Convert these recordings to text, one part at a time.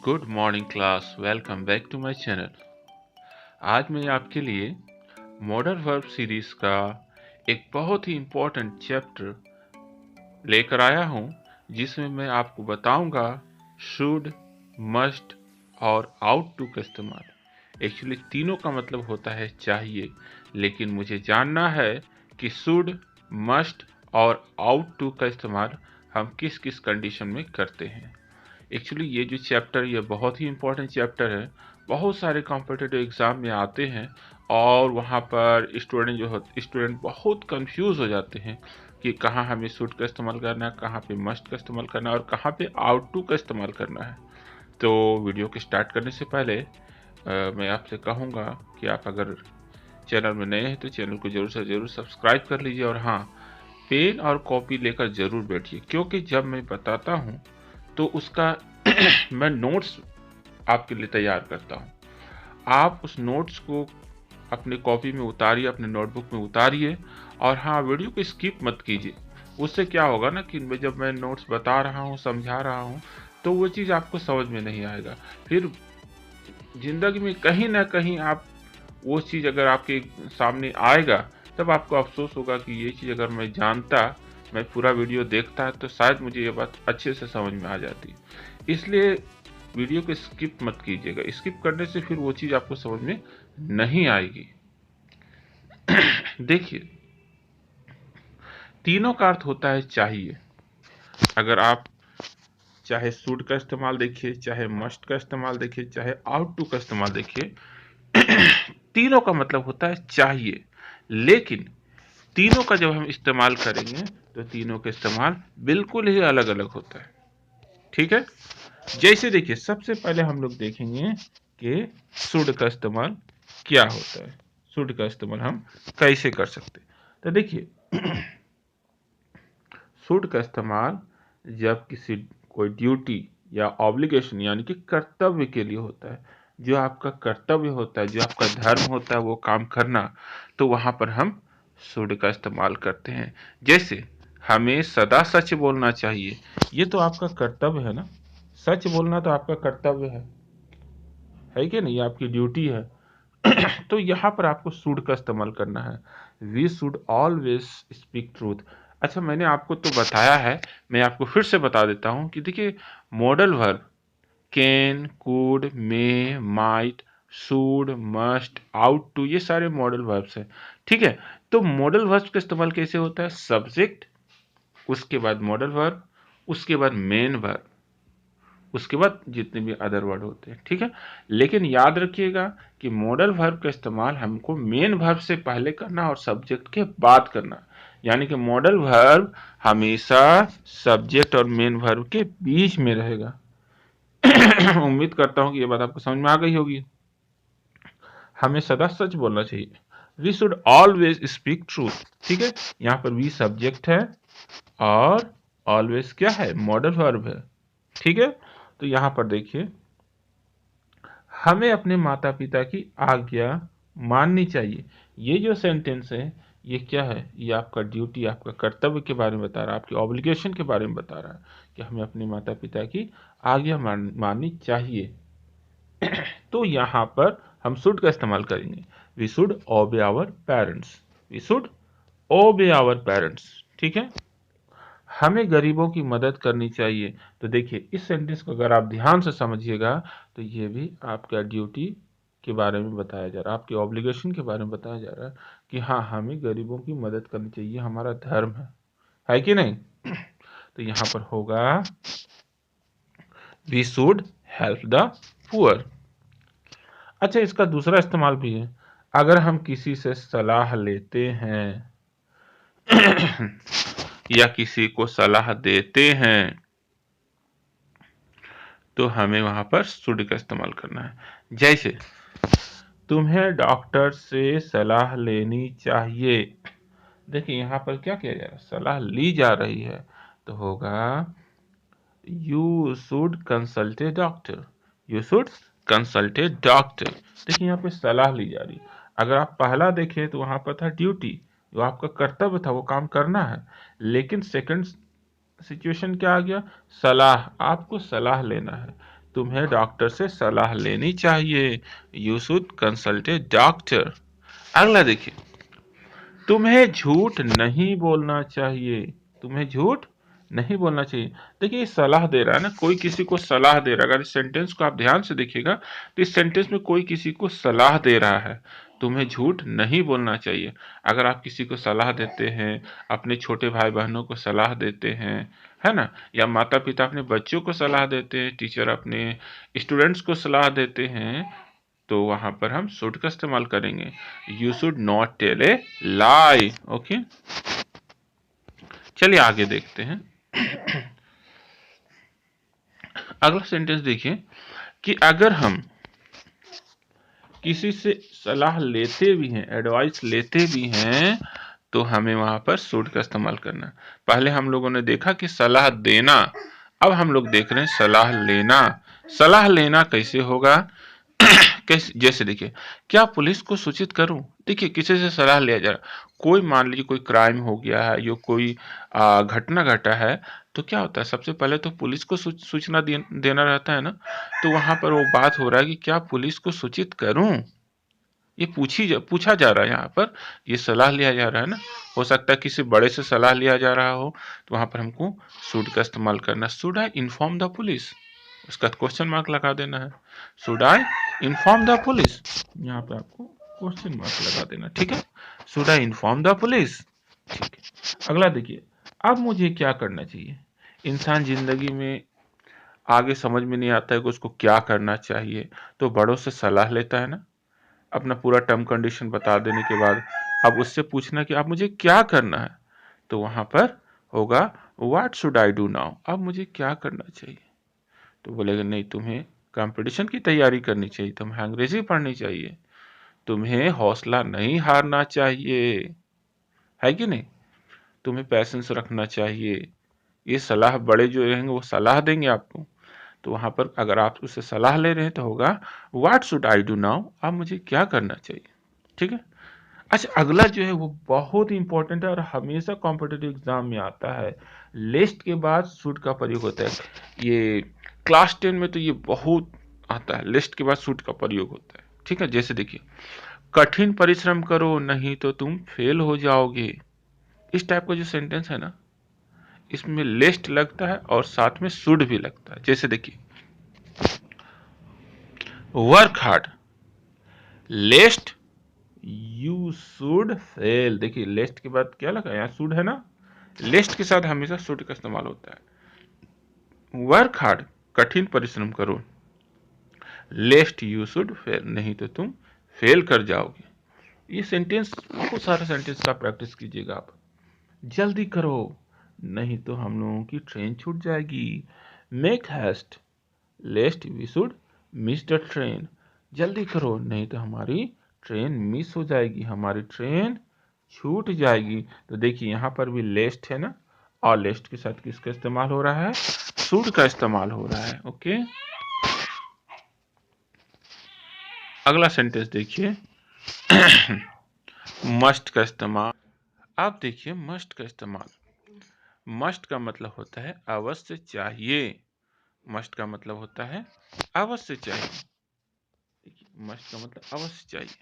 Good morning class, welcome back to my channel. आज मैं आपके लिए मॉडल वर्ब सीरीज का एक बहुत ही इम्पोर्टेंट चैप्टर लेकर आया हूं, जिसमें मैं आपको बताऊंगा शुड, मस्ट और आउट टू का इस्तेमाल। एक्चुअली तीनों का मतलब होता है चाहिए, लेकिन मुझे जानना है कि शुड, मस्ट और आउट टू का इस्तेमाल हम किस किस कंडीशन में करते हैं। एक्चुअली ये जो चैप्टर ये बहुत ही इम्पोर्टेंट चैप्टर है। बहुत सारे कॉम्पिटिटिव एग्ज़ाम में आते हैं और वहाँ पर स्टूडेंट बहुत कंफ्यूज हो जाते हैं कि कहाँ हमें शुड का इस्तेमाल करना है, कहाँ पे मस्ट का इस्तेमाल करना है और कहाँ पे आउट टू का इस्तेमाल करना है। तो वीडियो के स्टार्ट करने से पहले मैं आपसे कहूँगा कि आप अगर चैनल में नए हैं तो चैनल को ज़रूर से ज़रूर सब्सक्राइब कर लीजिए और हाँ, पेन और कॉपी लेकर ज़रूर बैठिए, क्योंकि जब मैं बताता हूँ तो उसका मैं नोट्स आपके लिए तैयार करता हूँ। आप उस नोट्स को अपने कॉपी में उतारिए, अपने नोटबुक में उतारिए और हाँ, वीडियो को स्किप मत कीजिए। उससे क्या होगा ना कि जब मैं नोट्स बता रहा हूँ, समझा रहा हूँ, तो वो चीज़ आपको समझ में नहीं आएगा। फिर ज़िंदगी में कहीं ना कहीं आप वो चीज़ अगर आपके सामने आएगा, तब आपको अफसोस होगा कि ये चीज़ अगर मैं जानता, मैं पूरा वीडियो देखता, तो शायद मुझे ये बात अच्छे से समझ में आ जाती। इसलिए वीडियो को स्किप मत कीजिएगा। स्किप करने से फिर वो चीज़ आपको समझ में नहीं आएगी। देखिए, तीनों का अर्थ होता है चाहिए। अगर आप चाहे शुड का इस्तेमाल देखिए, चाहे मस्ट का इस्तेमाल देखिए, चाहे आउट टू का इस्तेमाल देखिए, तीनों का मतलब होता है चाहिए। लेकिन तीनों का जब हम इस्तेमाल करेंगे तो तीनों का इस्तेमाल बिल्कुल ही अलग अलग होता है। ठीक है, जैसे देखिए, सबसे पहले हम लोग देखेंगे कि शुड का इस्तेमाल क्या होता है, शुड का इस्तेमाल हम कैसे कर सकते हैं। तो देखिए, शुड का इस्तेमाल जब किसी कोई ड्यूटी या ऑब्लिगेशन यानी कि कर्तव्य के लिए होता है, जो आपका कर्तव्य होता है, जो आपका धर्म होता है वो काम करना, तो वहां पर हम शुड का इस्तेमाल करते हैं। जैसे हमें सदा सच बोलना चाहिए, ये तो आपका कर्तव्य है ना, सच बोलना तो आपका कर्तव्य है कि नहीं, आपकी ड्यूटी है। तो यहाँ पर आपको शुड का इस्तेमाल करना है। We should always speak truth. अच्छा, मैंने आपको तो बताया है, मैं आपको फिर से बता देता हूँ कि देखिए, modal verb can, could, may, might, should, must, ought to, ये सारे मॉडल वर्ब्स हैं। ठीक है, तो मॉडल वर्ब्स का इस्तेमाल कैसे होता है? सब्जेक्ट, उसके बाद मॉडल वर्ब, उसके बाद मेन वर्ब, उसके बाद जितने भी अदर वर्ड होते हैं। ठीक है, लेकिन याद रखिएगा कि मॉडल वर्ब का इस्तेमाल हमको मेन वर्ब से पहले करना और सब्जेक्ट के बाद करना। यानी कि मॉडल वर्ब हमेशा सब्जेक्ट और मेन वर्ब के बीच में रहेगा। उम्मीद करता हूं कि ये बात आपको समझ में आ गई होगी। हमें सदा सच बोलना चाहिए। We should always speak truth. ठीक है, यहाँ पर वी सब्जेक्ट है और ऑलवेज क्या है? मॉडल वर्ब है। ठीक है, तो यहाँ पर देखिए, हमें अपने माता पिता की आज्ञा माननी चाहिए। ये जो सेंटेंस है, ये क्या है? ये आपका ड्यूटी, आपका कर्तव्य के बारे में बता रहा है, आपकी ऑब्लिगेशन के बारे में बता रहा है कि हमें अपने माता पिता की आज्ञा माननी चाहिए। तो यहाँ पर हम शुड का इस्तेमाल करेंगे। We should obey our parents. We should obey our parents. ठीक है, हमें गरीबों की मदद करनी चाहिए। तो देखिए, इस सेंटेंस को अगर आप ध्यान से समझिएगा तो ये भी आपका ड्यूटी के बारे में बताया जा रहा है, आपकी ऑब्लिगेशन के बारे में बताया जा रहा है कि हाँ, हमें गरीबों की मदद करनी चाहिए, हमारा धर्म है कि नहीं? तो यहाँ पर होगा we should help the poor. अच्छा, इसका दूसरा इस्तेमाल भी है। अगर हम किसी से सलाह लेते हैं या किसी को सलाह देते हैं, तो हमें वहां पर शुड का इस्तेमाल करना है। जैसे, तुम्हें डॉक्टर से सलाह लेनी चाहिए। देखिए, यहाँ पर क्या किया जा रहा है? सलाह ली जा रही है, तो होगा you should consult A doctor. You should consult A doctor. देखिए, यहाँ पे सलाह ली जा रही है। अगर आप पहला देखें तो वहां पर था ड्यूटी, जो आपका कर्तव्य था, वो काम करना है। लेकिन सेकंड सिचुएशन क्या आ गया? सलाह, आपको सलाह लेना है। तुम्हें डॉक्टर से सलाह लेनी चाहिए। You should consult A doctor. अगला देखिए, तुम्हें झूठ नहीं बोलना चाहिए। तुम्हें झूठ नहीं बोलना चाहिए। देखिए ये सलाह दे रहा है ना, कोई किसी को सलाह दे रहा है। अगर इस सेंटेंस को आप ध्यान से देखिएगा तो इस सेंटेंस में कोई किसी को सलाह दे रहा है, तुम्हें झूठ नहीं बोलना चाहिए। अगर आप किसी को सलाह देते हैं, अपने छोटे भाई बहनों को सलाह देते हैं, है ना, या माता पिता अपने बच्चों को सलाह देते हैं, टीचर अपने स्टूडेंट्स को सलाह देते हैं, तो वहां पर हम शुड का इस्तेमाल करेंगे। You should not tell a lie. Okay, चलिए आगे देखते हैं। अगला सेंटेंस देखिए कि अगर हम किसी से सलाह लेते भी हैं, एडवाइस लेते भी हैं, तो हमें वहां पर शुड का इस्तेमाल करना है। पहले हम लोगों ने देखा कि सलाह देना, अब हम लोग देख रहे हैं सलाह लेना। सलाह लेना कैसे होगा? कैसे, जैसे देखिए, क्या पुलिस को सूचित करूं? देखिए किसी से सलाह लिया जा रहा, कोई मान लीजिए कोई क्राइम हो गया है, या कोई घटना घटा है, तो क्या होता है, सबसे पहले तो पुलिस को सूचना देना रहता है ना। तो वहां पर वो बात हो रहा है कि क्या पुलिस को सूचित करूं, ये पूछा जा रहा है यहाँ पर, ये सलाह लिया जा रहा है ना। हो सकता है किसी बड़े से सलाह लिया जा रहा हो, तो वहां पर हमको शुड का इस्तेमाल करना। Should I inform the police, उसका क्वेश्चन मार्क लगा देना है। Should I inform the police, यहाँ पे आपको क्वेश्चन मार्क लगा देना, ठीक है। Should I inform the police, ठीक है। अगला देखिए, अब मुझे क्या करना चाहिए। इंसान जिंदगी में आगे समझ में नहीं आता है कि उसको क्या करना चाहिए, तो बड़ों से सलाह लेता है ना। अपना पूरा टर्म कंडीशन बता देने के बाद अब उससे पूछना कि अब मुझे क्या करना है, तो वहां पर होगा what should I do now, अब मुझे क्या करना चाहिए। तो बोलेगा नहीं, तुम्हें कंपटीशन की तैयारी करनी चाहिए, तुम्हें अंग्रेजी पढ़नी चाहिए, तुम्हें हौसला नहीं हारना चाहिए, है कि नहीं, तुम्हें पैसेंस रखना चाहिए। ये सलाह बड़े जो रहेंगे वो सलाह देंगे आपको। तो वहां पर अगर आप उससे सलाह ले रहे हैं तो होगा what should I do now, अब मुझे क्या करना चाहिए, ठीक है। अच्छा, अगला जो है वो बहुत इंपॉर्टेंट है और हमेशा कॉम्पिटेटिव एग्जाम में आता है। लिस्ट के बाद शुड का प्रयोग होता है। ये क्लास 10 में तो ये बहुत आता है, लिस्ट के बाद शुड का प्रयोग होता है, ठीक है। जैसे देखिए, कठिन परिश्रम करो नहीं तो तुम फेल हो जाओगे। इस टाइप का जो सेंटेंस है ना, इसमें लिस्ट लगता है और साथ में शुड भी लगता है। जैसे देखिए, work hard लेस्ट you should fail. देखिए लेस्ट के बाद क्या लगा, यहाँ शुड है ना, लिस्ट के साथ हमेशा शुड का इस्तेमाल होता है। वर्क हार्ड कठिन परिश्रम करो, लेस्ट यू शुड फेल नहीं तो तुम फेल कर जाओगे। ये सेंटेंस, बहुत सारे सेंटेंस का प्रैक्टिस कीजिएगा आप। जल्दी करो नहीं तो हम लोगों की ट्रेन छूट जाएगी। Make haste lest we should miss the train. जल्दी करो नहीं तो हमारी ट्रेन मिस हो जाएगी, हमारी ट्रेन छूट जाएगी। तो देखिए यहाँ पर भी लेस्ट है ना, और लेस्ट के साथ किसका इस्तेमाल हो रहा है, शुड का इस्तेमाल हो रहा है। ओके, अगला सेंटेंस देखिए, मस्ट का इस्तेमाल। आप देखिए मस्ट का इस्तेमाल, मस्ट का मतलब होता है अवश्य चाहिए। मस्ट का मतलब होता है अवश्य चाहिए। देखिए मस्ट का मतलब अवश्य चाहिए,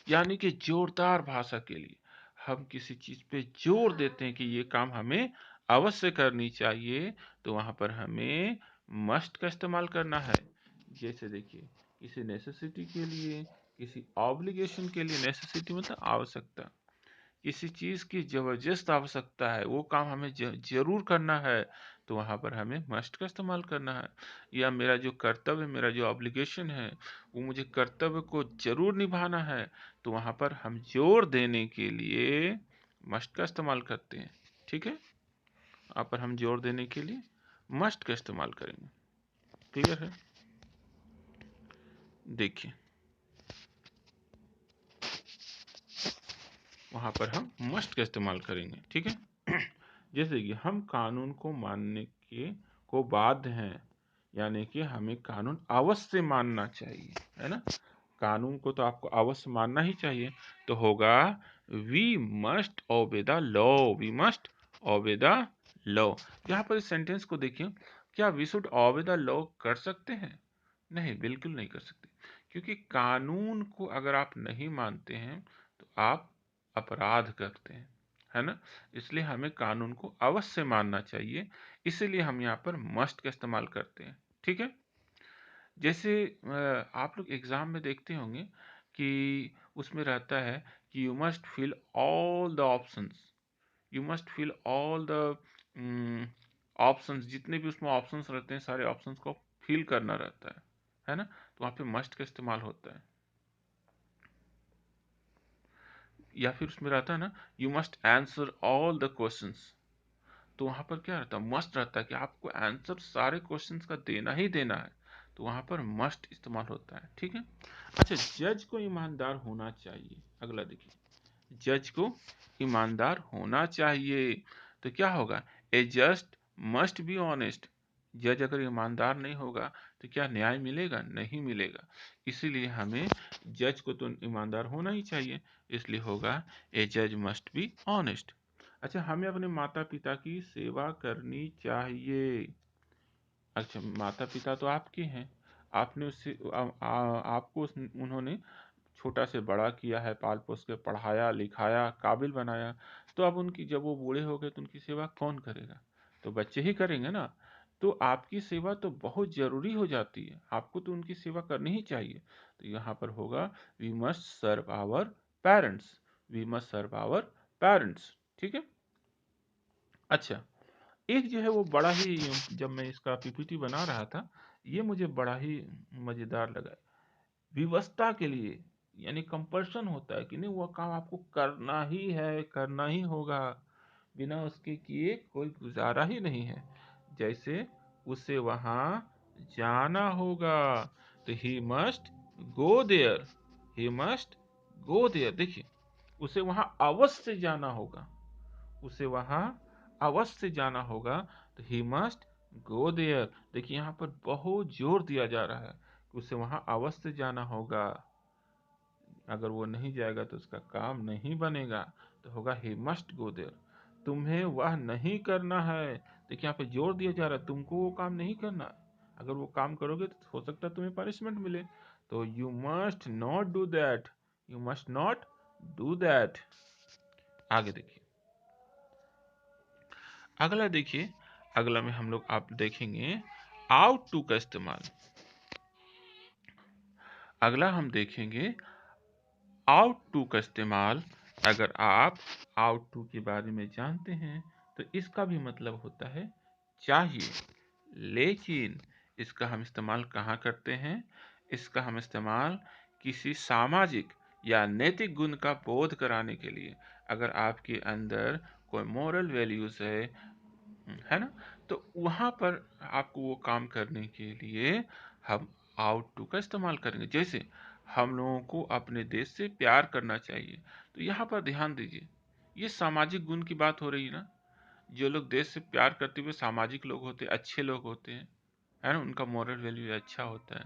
यानी कि जोरदार भाषा के लिए हम किसी चीज पे जोर देते हैं कि ये काम हमें अवश्य करनी चाहिए, तो वहां पर हमें मस्ट का इस्तेमाल करना है। जैसे देखिए, किसी नेसेसिटी के लिए, किसी ऑब्लिगेशन के लिए, नेसेसिटी मतलब आवश्यकता, किसी चीज की जबरदस्त आवश्यकता है, वो काम हमें जरूर करना है, तो वहां पर हमें मस्ट का इस्तेमाल करना है। या मेरा जो कर्तव्य, मेरा जो ऑब्लिगेशन है, वो मुझे कर्तव्य को जरूर निभाना है, तो वहां पर हम जोर देने के लिए मस्ट का इस्तेमाल करते हैं, ठीक है। वहां पर हम जोर देने के लिए मस्ट का इस्तेमाल करेंगे। क्लियर है? देखिए वहां पर हम मस्ट का इस्तेमाल करेंगे, ठीक है। जैसे कि हम कानून को मानने के को बाध्य हैं, यानी कि हमें कानून अवश्य मानना चाहिए, है ना। कानून को तो आपको अवश्य मानना ही चाहिए, तो होगा we must obey the law, we must obey the law. यहाँ पर इस सेंटेंस को देखिए, क्या we should obey the law कर सकते हैं? नहीं, बिल्कुल नहीं कर सकते, क्योंकि कानून को अगर आप नहीं मानते हैं तो आप अपराध करते हैं, है ना? इसलिए हमें कानून को अवश्य मानना चाहिए, इसीलिए हम यहाँ पर मस्ट का इस्तेमाल करते हैं, ठीक है? जैसे आप लोग एग्जाम में देखते होंगे कि उसमें रहता है कि you must fill all the options, you must fill all the options, जितने भी उसमें ऑप्शंस रहते हैं सारे ऑप्शंस को फिल करना रहता है ना? तो वहाँ पे मस्ट का इस्तेमाल होता है। या फिर उसमें रहता है ना, you must answer all the questions, तो वहां पर क्या रहता है, मस्ट रहता है कि आपको आंसर सारे क्वेश्चंस का देना ही देना है, तो वहां पर मस्ट इस्तेमाल होता है, ठीक है? अच्छा, जज को ईमानदार होना चाहिए, अगला देखिए, जज को ईमानदार होना चाहिए, तो क्या होगा, ए जस्ट मस्ट बी ऑनेस्ट, जज अगर ईमानदार नहीं होगा तो क्या न्याय मिलेगा, नहीं मिलेगा, इसीलिए हमें जज को तो ईमानदार होना ही चाहिए, इसलिए होगा ए जज मस्ट बी ऑनेस्ट। अच्छा, हमें अपने माता पिता की सेवा करनी चाहिए। अच्छा, माता पिता तो आपके हैं, आपने उससे आपको उन्होंने छोटा से बड़ा किया है, पाल पोस के पढ़ाया लिखाया काबिल बनाया, तो अब उनकी जब वो बूढ़े हो गए तो उनकी सेवा कौन करेगा, तो बच्चे ही करेंगे ना। तो आपकी सेवा तो बहुत जरूरी हो जाती है, आपको तो उनकी सेवा करनी ही चाहिए, तो यहाँ पर होगा we must serve our parents, we must serve our parents, ठीक है? अच्छा, एक जो है वो बड़ा ही, जब मैं इसका पीपीटी बना रहा था, ये मुझे बड़ा ही मजेदार लगा। विवशता के लिए, यानी कंपल्सन होता है कि नहीं, वो काम आपको करना ही है, करना ही होगा, बिना उसके किए कोई गुजारा ही नहीं है। जैसे उसे वहां जाना होगा, तो he must go there, he must go there, देखिए, उसे वहां अवश्य जाना होगा, उसे वहां अवश्य जाना होगा, तो ही मस्ट गो देयर, देखिए यहाँ पर बहुत जोर दिया जा रहा है कि उसे वहां अवश्य जाना होगा, अगर वो नहीं जाएगा तो उसका काम नहीं बनेगा, तो होगा ही मस्ट गो देयर, तुम्हें वह नहीं करना है, देखिए यहाँ पे जोर दिया जा रहा है, तुमको वो काम नहीं करना है, अगर वो काम करोगे तो हो सकता है तुम्हें पनिशमेंट मिले, तो you must not do that, you must not do that. आगे देखिए, अगला देखिए, अगला में हम लोग आप देखेंगे आउट टू का इस्तेमाल, अगला हम देखेंगे आउट टू का इस्तेमाल। अगर आप आउट टू के बारे में जानते हैं तो इसका भी मतलब होता है चाहिए, लेकिन इसका हम इस्तेमाल कहाँ करते हैं, इसका हम इस्तेमाल किसी सामाजिक या नैतिक गुण का बोध कराने के लिए, अगर आपके अंदर कोई मोरल वैल्यूज है ना, तो वहां पर आपको वो काम करने के लिए हम आउट टू का इस्तेमाल करेंगे। जैसे हम लोगों को अपने देश से प्यार करना चाहिए, तो यहाँ पर ध्यान दीजिए, ये सामाजिक गुण की बात हो रही है ना, जो लोग देश से प्यार करते हुए सामाजिक लोग होते हैं, अच्छे लोग होते हैं, है ना, उनका मॉरल वैल्यू अच्छा होता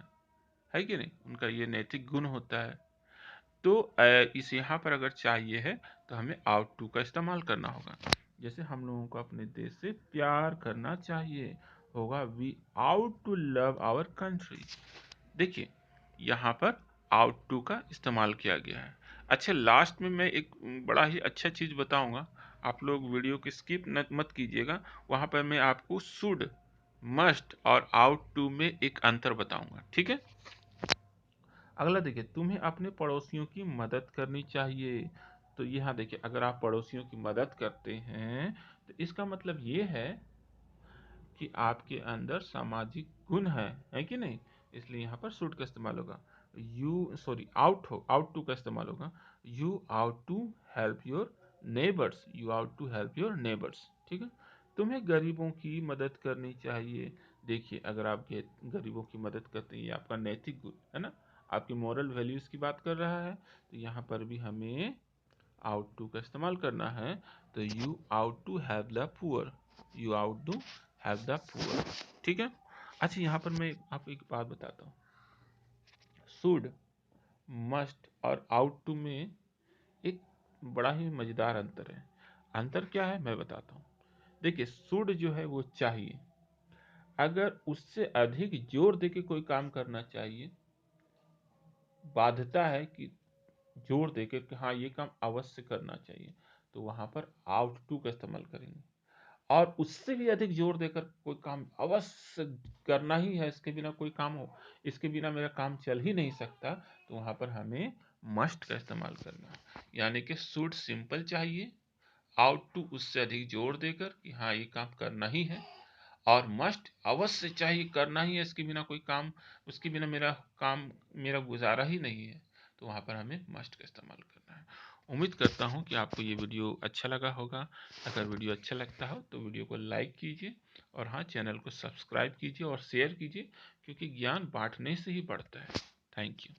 है कि नहीं, उनका ये नैतिक गुण होता है, तो इस यहाँ पर अगर चाहिए है तो हमें आउट टू का इस्तेमाल करना होगा। जैसे हम लोगों को अपने देश से प्यार करना चाहिए, होगा we ought to love our country, देखिए यहाँ पर आउट टू का इस्तेमाल किया गया है। अच्छा, लास्ट में मैं एक बड़ा ही अच्छा चीज बताऊंगा, आप लोग वीडियो को स्किप मत कीजिएगा, वहां पर मैं आपको शुड, मस्ट और आउट टू में एक अंतर बताऊंगा, ठीक है? अगला देखिए, तुम्हें अपने पड़ोसियों की मदद करनी चाहिए, तो यहाँ देखिए, अगर आप पड़ोसियों की मदद करते हैं तो इसका मतलब ये है कि आपके अंदर सामाजिक गुण है कि नहीं, इसलिए यहाँ पर शुड का इस्तेमाल होगा। यू सॉरी आउट टू का इस्तेमाल होगा, you ought to help your neighbours, you ought to help your neighbours, ठीक है? तुम्हें गरीबों की मदद करनी चाहिए, देखिए अगर आप गरीबों की मदद करते हैं, ये आपका नैतिक गुण है ना, आपकी मॉरल वैल्यूज की बात कर रहा है, तो यहाँ पर भी हमें आउट टू का इस्तेमाल करना है, तो you ought to have the poor, you ought to have the poor, ठीक है? अच्छा, यहाँ पर मैं आपको एक बात बताता हूँ, शुड, मस्ट और आउट टू में एक बड़ा ही मजेदार अंतर है। अंतर क्या है मैं बताता हूँ। देखिए, शुड जो है वो चाहिए, अगर उससे अधिक जोर देके कोई काम करना चाहिए, बाध्यता है कि जोर देके कि हाँ ये काम अवश्य करना चाहिए, तो वहां पर आउट टू का इस्तेमाल करेंगे। और उससे भी अधिक जोर देकर कोई काम अवश्य करना ही है, इसके बिना कोई काम हो, इसके बिना मेरा काम चल ही नहीं सकता, तो वहां पर हमें मस्ट का इस्तेमाल करना है। यानी कि शुड सिंपल चाहिए, आउट टू उससे अधिक जोर देकर कि हाँ ये काम करना ही है, और मस्ट अवश्य चाहिए, करना ही है, इसके बिना कोई काम, उसके बिना मेरा गुजारा ही नहीं है, तो वहाँ पर हमें मस्ट का इस्तेमाल करना है। उम्मीद करता हूँ कि आपको ये वीडियो अच्छा लगा होगा। अगर वीडियो अच्छा लगता हो तो वीडियो को लाइक कीजिए, और हाँ, चैनल को सब्सक्राइब कीजिए और शेयर कीजिए, क्योंकि ज्ञान बांटने से ही बढ़ता है। Thank you.